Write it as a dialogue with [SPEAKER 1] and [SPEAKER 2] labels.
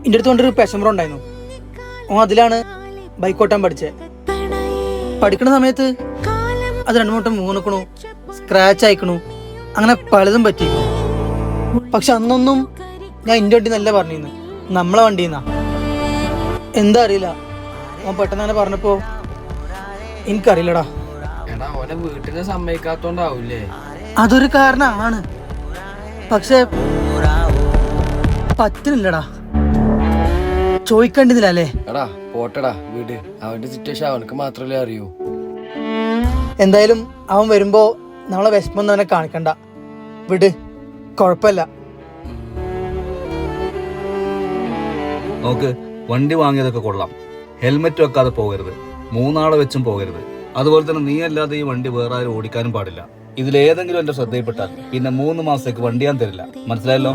[SPEAKER 1] എൻ്റെ അടുത്ത് കൊണ്ടൊരു പെശമ്പറ ഉണ്ടായിരുന്നു. അതിലാണ് ബൈക്ക് ഓട്ടാൻ പഠിച്ചത്. പഠിക്കണ സമയത്ത് അത് 2 വീണക്കണു, സ്ക്രാച്ച് അയക്കണു, അങ്ങനെ പലതും പറ്റിയിരുന്നു. പക്ഷെ അന്നൊന്നും ഞാൻ എൻ്റെ വണ്ടി നല്ല പറഞ്ഞിരുന്നു, നമ്മളെ വണ്ടിന്നാ. എന്താ അറിയില്ല, അവൻ പെട്ടെന്ന് അങ്ങനെ പറഞ്ഞപ്പോ എനിക്കറിയില്ലടാ.
[SPEAKER 2] വീട്ടിനെ സമ്മതിക്കാത്തോണ്ടാവൂലേ?
[SPEAKER 1] അതൊരു കാരണമാണ്, പക്ഷെ പറ്റുന്നില്ലടാ. ചോദിക്കേണ്ടതില്ല അല്ലേ?
[SPEAKER 2] എടാ പോട്ടടാ, വീട് അവന്റെ സിറ്റുവേഷൻ അവനക്ക് മാത്രമല്ലേ അറിയൂ.
[SPEAKER 1] എന്തായാലും അവൻ വരുമ്പോ നമ്മളെ വിഷമൊന്നും അവനെ കാണിക്കണ്ട, വിട്, കുഴപ്പമില്ല.
[SPEAKER 3] നോക്ക്, വണ്ടി വാങ്ങിയതൊക്കെ കൊള്ളാം, ഹെൽമെറ്റ് വെക്കാതെ പോകരുത്, 3 ആളെ വെച്ചും പോകരുത്. അതുപോലെ തന്നെ നീ അല്ലാതെ ഈ വണ്ടി വേറെ ആരും ഓടിക്കാനും പാടില്ല. ഇതിലേതെങ്കിലും എന്റെ ശ്രദ്ധയിൽപ്പെട്ടാൽ പിന്നെ 3 മാസത്തേക്ക് വണ്ടി ഞാൻ തരില്ല. മനസ്സിലായല്ലോ?